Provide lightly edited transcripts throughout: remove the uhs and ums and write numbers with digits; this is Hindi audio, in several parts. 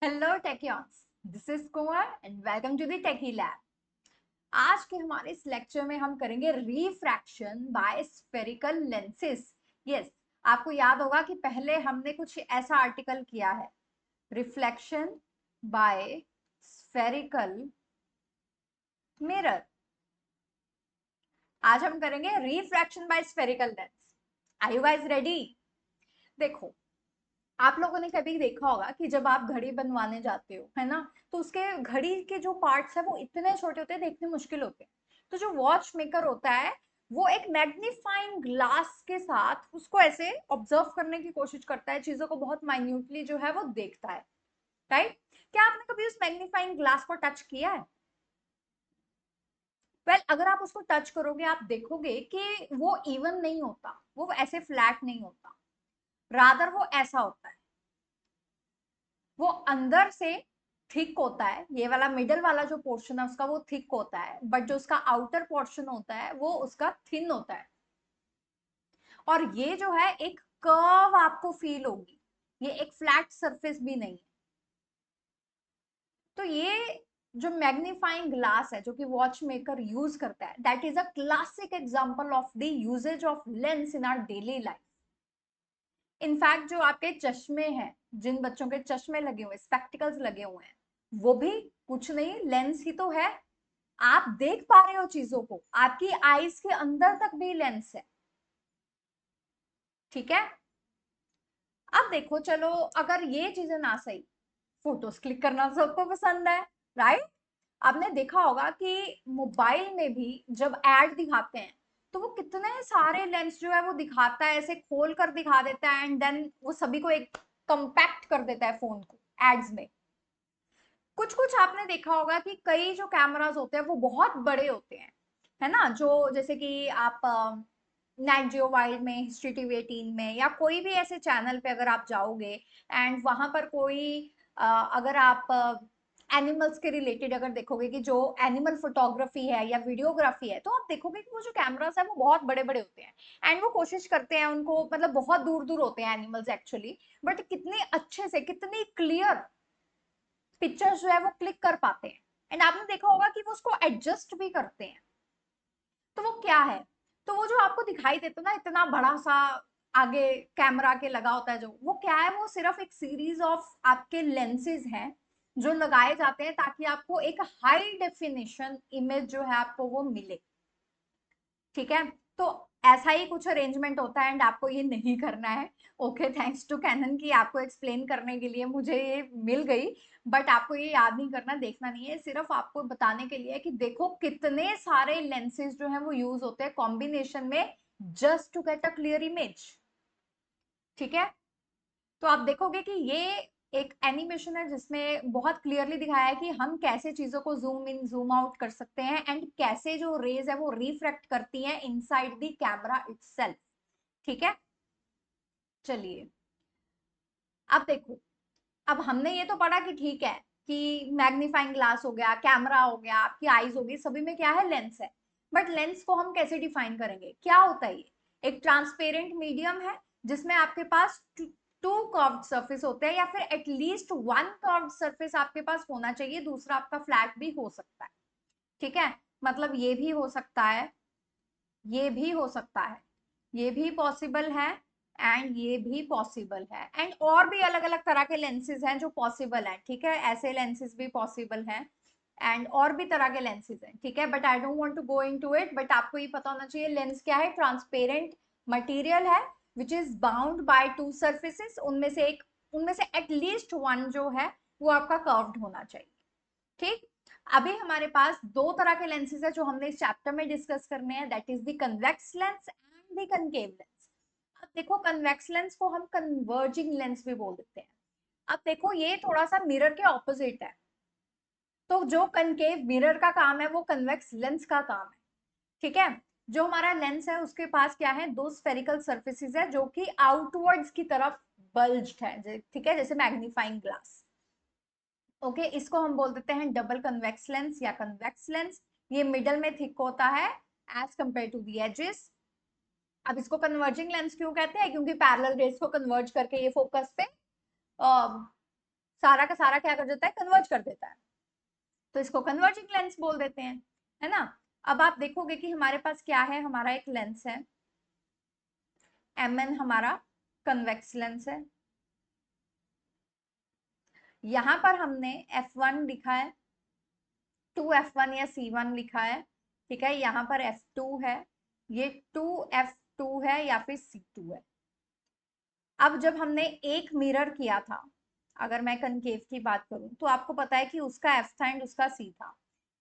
Hello techians, this is Kumar and welcome to the Techy Lab. आज के हमारे इस लेक्चर में हम करेंगे refraction by spherical lenses. Yes, आपको याद होगा कि पहले हमने कुछ ऐसा आर्टिकल किया है, रिफ्लेक्शन बाय स्फेरिकल मिरर। आज हम करेंगे refraction by spherical lens. Are you guys ready? देखो, आप लोगों ने कभी देखा होगा कि जब आप घड़ी बनवाने जाते हो, है ना, तो उसके घड़ी के जो पार्ट्स है वो इतने छोटे होते हैं, देखने मुश्किल होते हैं। तो जो वॉच मेकर होता है वो एक मैग्नीफाइंग ग्लास के साथ उसको ऐसे ऑब्जर्व करने की कोशिश करता है, चीजों को बहुत माइन्यूटली जो है वो देखता है। राइट? क्या आपने कभी उस मैग्नीफाइंग ग्लास को टच किया है? वेल, अगर आप उसको टच करोगे आप देखोगे कि वो इवन नहीं होता, वो ऐसे फ्लैट नहीं होता, रादर वो ऐसा होता है। वो अंदर से थिक होता है, ये वाला मिडल वाला जो पोर्शन है उसका वो थिक होता है, बट जो उसका आउटर पोर्शन होता है वो उसका थिन होता है। और ये जो है एक कर्व आपको फील होगी, ये एक फ्लैट सरफेस भी नहीं है। तो ये जो मैग्नीफाइंग ग्लास है जो कि वॉच मेकर यूज करता है, that is a classic example of the usages of lens in our daily life. In fact जो आपके चश्मे हैं, जिन बच्चों के चश्मे लगे हुए, स्पेक्टिकल्स लगे हुए हैं, वो भी कुछ नहीं, लेंस ही तो है। आप देख पा रहे हो चीजों को, आपकी आईज के अंदर तक भी लेंस है। ठीक है, अब देखो, चलो अगर ये चीजें ना सही, फोटोज क्लिक करना सबको पसंद है, राइट? आपने देखा होगा कि मोबाइल में भी जब एड दिखाते हैं तो वो कितने सारे लेंस जो है वो दिखाता है, ऐसे खोल कर दिखा देता है एंड देन वो सभी को एक कंपैक्ट कर देता है फोन को एड्स में। कुछ कुछ आपने देखा होगा कि कई जो कैमरास होते हैं वो बहुत बड़े होते हैं, है ना, जो जैसे कि आप नेट जियो वाइल्ड में, हिस्ट्री टीवी 18 में, या कोई भी ऐसे चैनल पे अगर आप जाओगे एंड वहां पर कोई अगर आप एनिमल्स के रिलेटेड अगर देखोगे कि जो एनिमल फोटोग्राफी है या वीडियोग्राफी है, तो आप देखोगे कि वो जो कैमरास है वो बहुत बड़े बड़े होते हैं एंड वो कोशिश करते हैं उनको, मतलब बहुत दूर दूर होते हैं एनिमल्स एक्चुअली, बट कितने अच्छे से, कितनी क्लियर पिक्चर्स जो है वो क्लिक कर पाते हैं। एंड आपने देखा होगा कि वो उसको एडजस्ट भी करते हैं। तो वो क्या है? तो वो जो आपको दिखाई देता है ना, इतना बड़ा सा आगे कैमरा के लगा होता है, जो वो क्या है, वो सिर्फ एक सीरीज ऑफ आपके लेंसेज हैं जो लगाए जाते हैं ताकि आपको एक हाई डेफिनेशन इमेज जो है आपको वो मिले। ठीक है, तो ऐसा ही कुछ अरेंजमेंट होता है एंड आपको ये नहीं करना है। ओके, थैंक्स टू कैनन की आपको एक्सप्लेन करने के लिए मुझे ये मिल गई, बट आपको ये याद नहीं करना, देखना नहीं है, सिर्फ आपको बताने के लिए कि देखो कितने सारे लेंसेज जो है वो यूज होते हैं कॉम्बिनेशन में, just to get a clear image. ठीक है, तो आप देखोगे कि ये एक एनिमेशन है जिसमें बहुत क्लियरली दिखाया है कि हम कैसे चीजों को जूम इन जूम आउट कर सकते हैं एंड कैसे जो रेज है वो रिफ्रैक्ट करती हैं इनसाइड द कैमरा इटसेल्फ। ठीक है, चलिए अब देखो, अब हमने ये तो पढ़ा कि ठीक है कि मैग्नीफाइंग ग्लास हो गया, कैमरा हो गया, आपकी आईज होगी, सभी में क्या है, लेंस है। बट लेंस को हम कैसे डिफाइन करेंगे, क्या होता है ये? एक ट्रांसपेरेंट मीडियम है जिसमें आपके पास टू कर्व्ड सरफेस होते हैं, या फिर एटलीस्ट वन कर्व्ड सरफेस आपके पास होना चाहिए, दूसरा आपका फ्लैट भी हो सकता है। ठीक है, मतलब ये भी हो सकता है, ये भी हो सकता है, ये भी पॉसिबल है एंड ये भी पॉसिबल है, एंड और भी अलग अलग तरह के लेंसेज हैं जो पॉसिबल हैं। ठीक है, ऐसे लेंसेज भी पॉसिबल हैं एंड और भी तरह के लेंसेज हैं। ठीक है, but I don't want to go into it, but आपको ये पता होना चाहिए लेंस क्या है, ट्रांसपेरेंट मटेरियल है which is bound by two surfaces, उनमें से एक, उनमें से एटलीस्ट वन जो है वो आपका कर्व्ड होना चाहिए। ठीक, अभी हमारे पास दो तरह के लेंसेज है जो हमने इस चैप्टर में डिस्कस करने हैं, that is the convex lens and the concave lens. अब देखो, कन्वेक्स लेंस को हम कन्वर्जिंग लेंस भी बोल देते हैं। अब देखो, ये थोड़ा सा मिरर के ऑपोजिट है। तो जो कनकेव मिरर का काम है वो कन्वेक्स लेंस का काम है। ठीक है, जो हमारा लेंस है उसके पास क्या है, दो स्फेरिकल सर्फेसिस है जो कि आउटवर्ड्स की तरफ बल्ज्ड है। ठीक है, जैसे मैग्नीफाइंग ग्लास। ओके, इसको हम बोल देते हैं डबल कन्वेक्स लेंस या कन्वेक्स लेंस। ये मिडल में थिक होता है as compare to the edges. अब इसको कन्वर्जिंग लेंस क्यों कहते हैं, क्योंकि पैरेलल रेज को कन्वर्ज करके ये फोकस पे सारा का सारा क्या कर देता है, कन्वर्ज कर देता है, तो इसको कन्वर्जिंग लेंस बोल देते हैं, है ना। अब आप देखोगे कि हमारे पास क्या है, हमारा एक लेंस है mn, हमारा कन्वेक्स लेंस है, यहां पर हमने f1 लिखा है, 2f1 या c1 लिखा है, ठीक है, यहाँ पर f2 है, ये 2f2 है या फिर c2 है। अब जब हमने एक मिरर किया था, अगर मैं कनकेव की बात करूं, तो आपको पता है कि उसका f था एंड उसका c था,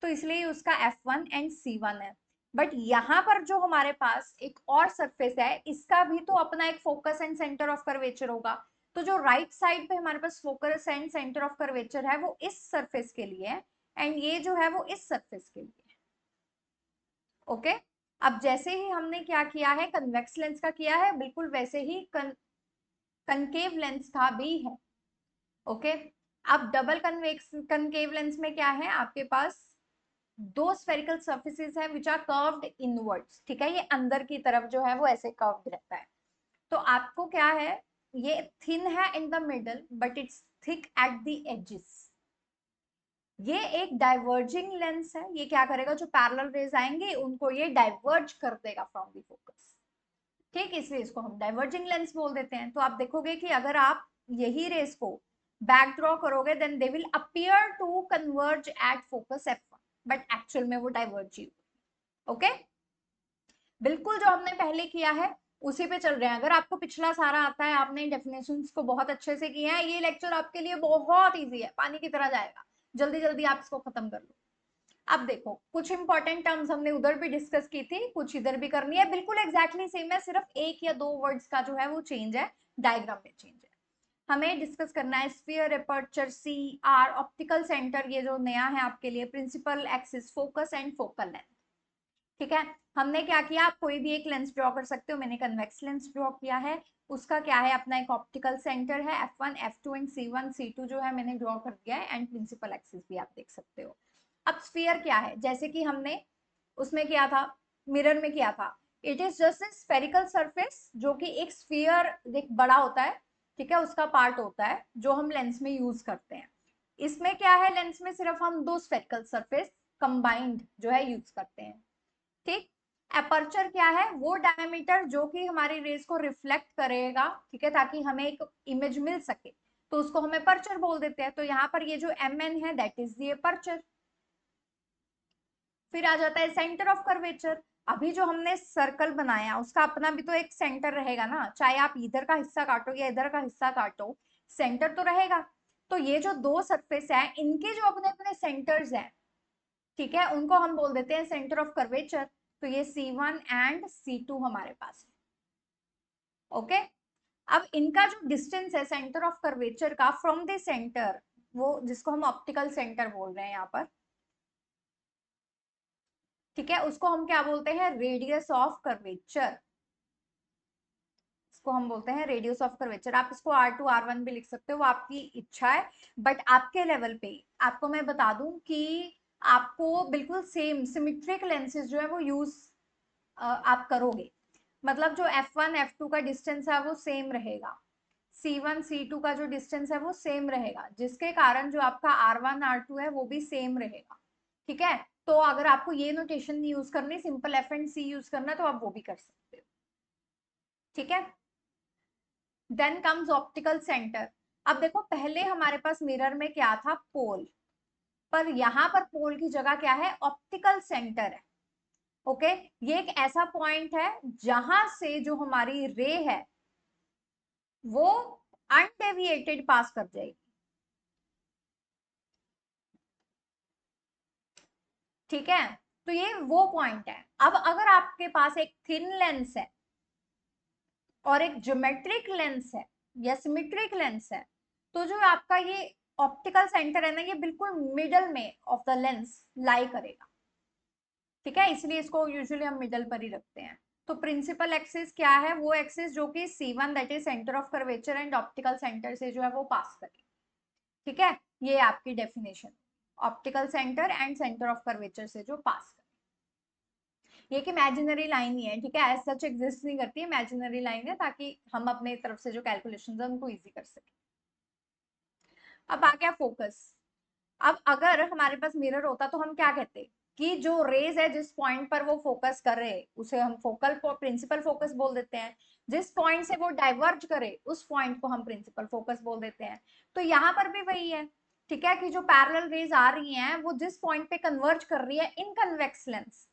तो इसलिए उसका f1 एंड c1 है। बट यहाँ पर जो हमारे पास एक और सरफेस है, इसका भी तो अपना एक focus and centre of curvature होगा, तो जो राइट साइड पे हमारे पास focus and centre of curvature है वो इस सरफेस के लिए है, एंड ये जो है वो इस सरफेस के लिए है। ओके, अब जैसे ही हमने क्या किया है, कन्वेक्स लेंस का किया है, बिल्कुल वैसे ही कनकेव लेंस का भी है। ओके, अब डबल कन्वेक्स कनकेव लेंस में क्या है, आपके पास दो स्फेरिकल सर्फेसिस है विच आर कर्व्ड इनवर्ड्स, ठीक है, ये अंदर की तरफ जो है वो ऐसे कर्व्ड रहता है, तो आपको क्या है, ये थिन है in the middle but it's thick at the edges. ये एक डाइवर्जिंग लेंस है, ये क्या करेगा, जो पैरेलल रेज आएंगे उनको ये डाइवर्ज कर देगा फ्रॉम द फोकस, ठीक, इसलिए इसको हम डाइवर्जिंग लेंस बोल देते हैं। तो आप देखोगे कि अगर आप यही रेस को बैक ड्रॉ करोगे then they will appear to converge at focus f1, but actual में वो डाइवर्ज ही। ओके, बिल्कुल जो हमने पहले किया है उसी पे चल रहे हैं। अगर आपको पिछला सारा आता है, आपने डेफिनेशंस को बहुत अच्छे से किया है, ये लेक्चर आपके लिए बहुत इजी है, पानी की तरह जाएगा, जल्दी जल्दी आप इसको खत्म कर लो। अब देखो, कुछ इंपॉर्टेंट टर्म्स हमने उधर भी डिस्कस की थी, कुछ इधर भी करनी है, बिल्कुल एग्जैक्टली सेम है, सिर्फ एक या दो वर्ड्स का जो है वो चेंज है, डायग्राम में चेंज है। हमें डिस्कस करना है sphere, aperture, C R, optical centre, ये जो नया है आपके लिए, principal axis, focus and focal length, ठीक है। हमने क्या किया, आप कोई भी एक लेंस ड्रॉ कर सकते हो, मैंने कन्वेक्स लेंस ड्रॉ किया है, उसका क्या है, अपना एक ऑप्टिकल सेंटर है, f1 f2 and c1 c2 जो है मैंने ड्रॉ कर दिया है, एंड प्रिंसिपल एक्सिस भी आप देख सकते हो। अब स्फीयर क्या है, जैसे कि हमने उसमें किया था, मिरर में किया था, it is just a spherical surface जो कि एक स्फीयर एक बड़ा होता है, ठीक है, उसका पार्ट होता है जो हम लेंस में यूज करते हैं। इसमें क्या है, लेंस में सिर्फ हम दो स्फेरिकल सरफेस कंबाइंड जो है यूज करते हैं, ठीक। एपर्चर क्या है, वो डायमीटर जो कि हमारी रेज को रिफ्लेक्ट करेगा, ठीक है, ताकि हमें एक इमेज मिल सके, तो उसको हम एपर्चर बोल देते हैं। तो यहाँ पर ये जो mn है दैट इज दी एपर्चर। फिर आ जाता है सेंटर ऑफ कर्वेचर। अभी जो हमने सर्कल बनाया उसका अपना भी तो एक सेंटर रहेगा ना, चाहे आप इधर का हिस्सा काटो या इधर का हिस्सा काटो, सेंटर तो रहेगा। तो ये जो दो सरफेस है इनके जो अपने अपने सेंटर्स हैं, ठीक है, उनको हम बोल देते हैं सेंटर ऑफ कर्वेचर। तो ये C1 एंड C2 हमारे पास है। ओके, अब इनका जो डिस्टेंस है सेंटर ऑफ कर्वेचर का फ्रॉम द सेंटर, वो जिसको हम ऑप्टिकल सेंटर बोल रहे हैं यहाँ पर, ठीक है, उसको हम क्या बोलते हैं, रेडियस ऑफ कर्वेचर, इसको हम बोलते हैं रेडियस ऑफ कर्वेचर। आप इसको R2 R1 भी लिख सकते हो, वो आपकी इच्छा है, बट आपके लेवल पे आपको मैं बता दूं कि आपको बिल्कुल सेम सिमेट्रिक लेंसेज जो है वो यूज आप करोगे, मतलब जो f1 f2 का डिस्टेंस है वो सेम रहेगा, c1 c2 का जो डिस्टेंस है वो सेम रहेगा, जिसके कारण जो आपका r1 r2 है वो भी सेम रहेगा, ठीक है। तो अगर आपको ये नोटेशन यूज करनी, simple f and c use करना, तो आप वो भी कर सकते हो, ठीक है। Then comes optical centre. अब देखो, पहले हमारे पास मिरर में क्या था, पोल, पर यहाँ पर पोल की जगह क्या है, ऑप्टिकल सेंटर है। ओके, ये एक ऐसा पॉइंट है जहां से जो हमारी रे है वो अनडेविएटेड पास कर जाएगी, ठीक है। तो ये वो पॉइंट है। अब अगर आपके पास एक थिन लेंस है और एक ज्योमेट्रिक लेंस है या सिमेट्रिक लेंस है, तो जो आपका ये ऑप्टिकल सेंटर है ना, ये बिल्कुल मिडल में ऑफ द लेंस लाई करेगा, ठीक है, इसलिए इसको यूजुअली हम मिडल पर ही रखते हैं। तो प्रिंसिपल एक्सिस क्या है, वो एक्सिस जो कि C1 that is centre of curvature and optical centre से जो है वो पास करे, ठीक है, ये आपकी definition, optical centre and centre of curvature से जो पास करे। ये एक इमेजिनरी लाइन ही है, ठीक है, एज सच एग्जिस्ट नहीं करती, इमेजिनरी लाइन है ताकि हम अपने तरफ से जो कैलकुलेशंस है उनको इजी कर सके। अब आ गया फोकस। अब अगर हमारे पास मिरर होता तो हम क्या कहते कि जो रेज है जिस पॉइंट पर वो फोकस कर रहे उसे हम फोकल प्रिंसिपल फोकस बोल देते हैं, जिस पॉइंट से वो डाइवर्ज करे उस पॉइंट को हम प्रिंसिपल फोकस बोल देते हैं। तो यहाँ पर भी वही है, ठीक है, कि जो पैरेलल रेज आ रही हैं वो जिस पॉइंट पे कन्वर्ज कर रही है इन कन्वेक्स लेंस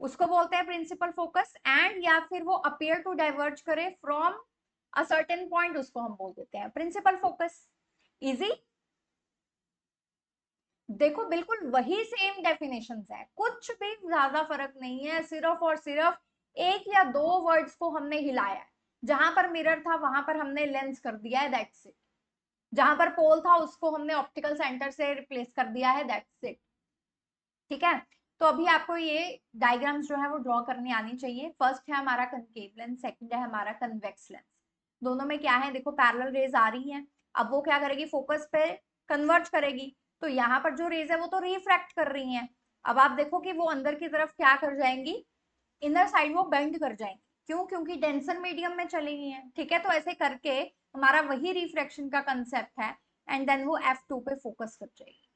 उसको बोलते हैं प्रिंसिपल फोकस, एंड या फिर वो अपीयर टू डाइवर्ज करे फ्रॉम अ सर्टेन पॉइंट उसको हम बोल देते हैं प्रिंसिपल फोकस। इजी। देखो बिल्कुल वही सेम डेफिनेशंस है, कुछ भी ज्यादा फर्क नहीं है, सिर्फ और सिर्फ एक या दो वर्ड्स को हमने हिलाया है। जहां पर मिरर था वहां पर हमने लेंस कर दिया है, दैट्स इट। जहां पर पोल था उसको हमने ऑप्टिकल सेंटर से रिप्लेस कर दिया है, दैट्स इट। ठीक है। तो अभी आपको ये डायग्राम्स जो है वो ड्रॉ करनी आनी चाहिए। फर्स्ट है हमारा कनकेव लेंस, सेकंड है हमारा कन्वेक्स लेंस। दोनों में क्या है, देखो पैरेलल रेज आ रही हैं, अब वो क्या करेगी, फोकस पे कन्वर्ज करेगी। तो यहाँ पर जो रेज है वो तो रिफ्रैक्ट कर रही हैं। अब आप देखो कि वो अंदर की तरफ क्या कर जाएंगी, इनर साइड वो बेंड कर जाएंगी। क्यों? क्योंकि डेंसर मीडियम में चली गई है। ठीक है, तो ऐसे करके हमारा वही रिफ्रैक्शन का कंसेप्ट है, एंड देन वो F2 पे फोकस कर जाएगी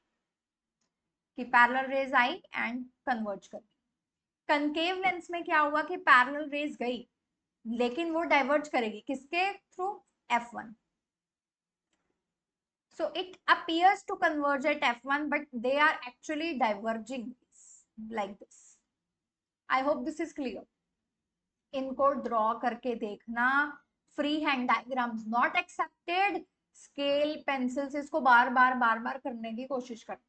कि parallel raise I and converge कर गई। कनकेव लेंस में क्या हुआ कि पैरेलल रेज गई लेकिन वो डाइवर्ज करेगी किसके through, F1। so it appears to converge at F1 but they are actually diverging like this. I hope this is clear. इनको ड्रॉ करके देखना, free hand diagrams not accepted, scale pencil से इसको बार बार करने की कोशिश करना।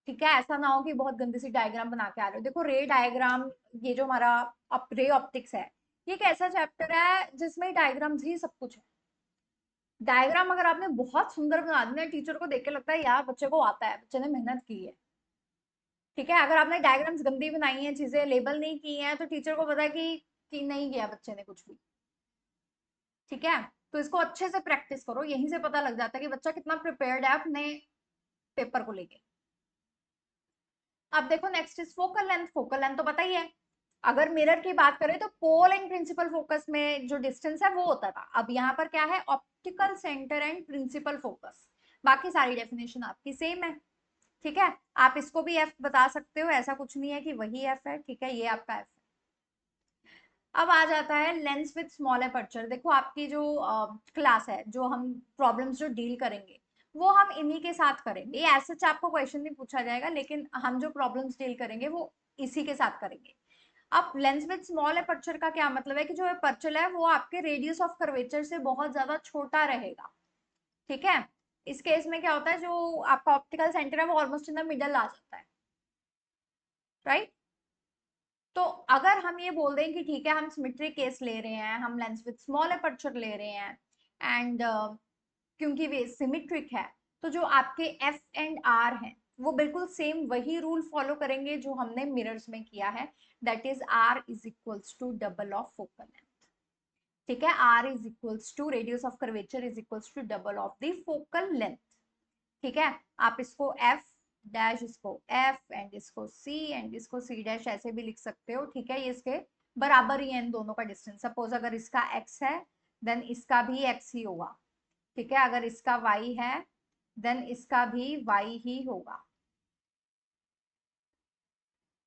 ठीक है, ऐसा ना हो कि बहुत गंदी सी डायग्राम बना के आ रहे हो। देखो रे डायग्राम, ये जो हमारा रे ऑप्टिक्स है, ये एक ऐसा चैप्टर है जिसमें डायग्राम्स ही सब कुछ है। डायग्राम अगर आपने बहुत सुंदर बना दी ना, टीचर को देख के लगता है यार बच्चे को आता है, बच्चे ने मेहनत की है। ठीक है, अगर आपने डायग्राम्स गंदी बनाई है, चीजें लेबल नहीं की हैं, तो टीचर को पता है कि नहीं किया बच्चे ने कुछ भी। ठीक है, तो इसको अच्छे से प्रैक्टिस करो, यहीं से पता लग जाता है कि बच्चा कितना प्रिपेयर्ड है अपने पेपर को लेके। अब देखो next is focal length. Focal length तो पता ही है, अगर मिरर की बात करें तो पोल एंड प्रिंसिपल फोकस में जो डिस्टेंस है वो होता था। अब यहाँ पर क्या है, optical centre and principal focus. बाकी सारी डेफिनेशन आपकी सेम है। ठीक है, आप इसको भी एफ बता सकते हो, ऐसा कुछ नहीं है कि वही एफ है। ठीक है, ये आपका एफ है। अब आ जाता है लेंस विद स्मॉल अपर्चर। देखो आपकी जो क्लास है, जो हम प्रॉब्लम्स जो डील करेंगे वो हम इन्हीं के साथ करेंगे। ये ऐसे आपको क्वेश्चन नहीं पूछा जाएगा, लेकिन हम जो प्रॉब्लम्स डील करेंगे वो इसी के साथ करेंगे। अब लेंस विद स्मॉल अपर्चर का क्या मतलब है कि जो अपर्चर है वो आपके रेडियस ऑफ कर्वेचर से बहुत ज्यादा छोटा रहेगा। ठीक है, इस केस में क्या होता है, जो आपका ऑप्टिकल सेंटर है वो ऑलमोस्ट इन द मिडल आ जाता है, राइट। तो अगर हम ये बोल दें कि ठीक है हम सिमेट्री केस ले रहे हैं, हम लेंस विद स्मॉल अपर्चर ले रहे हैं, एंड क्योंकि वे सिमेट्रिक है, तो जो आपके एफ एंड आर हैं वो बिल्कुल सेम वही रूल फॉलो करेंगे जो हमने मिरर्स में किया है, that is R is equals to double of focal length. ठीक है, R is equals to radius of curvature is equals to double of the focal length. ठीक है, आप इसको एफ डैश, इसको एफ एंड इसको सी एंड इसको सी डैश ऐसे भी लिख सकते हो। ठीक है, ये इसके बराबर ही है इन दोनों का डिस्टेंस। सपोज अगर इसका एक्स है देन इसका भी एक्स ही होगा। ठीक है, अगर इसका वाई है देन इसका भी वाई ही होगा।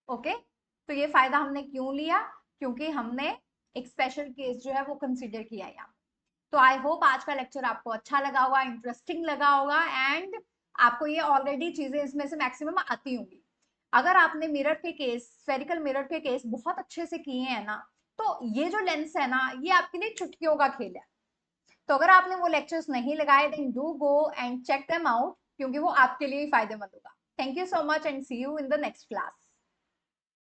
ओके, तो ये फायदा हमने क्यों लिया, क्योंकि हमने एक स्पेशल केस जो है वो कंसिडर किया यहाँ। तो आई होप आज का लेक्चर आपको अच्छा लगा होगा, इंटरेस्टिंग लगा होगा, एंड आपको ये ऑलरेडी चीजें इसमें से मैक्सिमम आती होंगी। अगर आपने मिरर के केस, स्फेरिकल मिरर के केस बहुत अच्छे से किए हैं ना, तो ये जो लेंस है ना ये आपके लिए चुटकियों का खेल है। तो अगर आपने वो लेक्चर्स नहीं लगाए then do go and check them out, क्योंकि वो आपके लिए ही फायदेमंद होगा। Thank you so much and see you in the next class.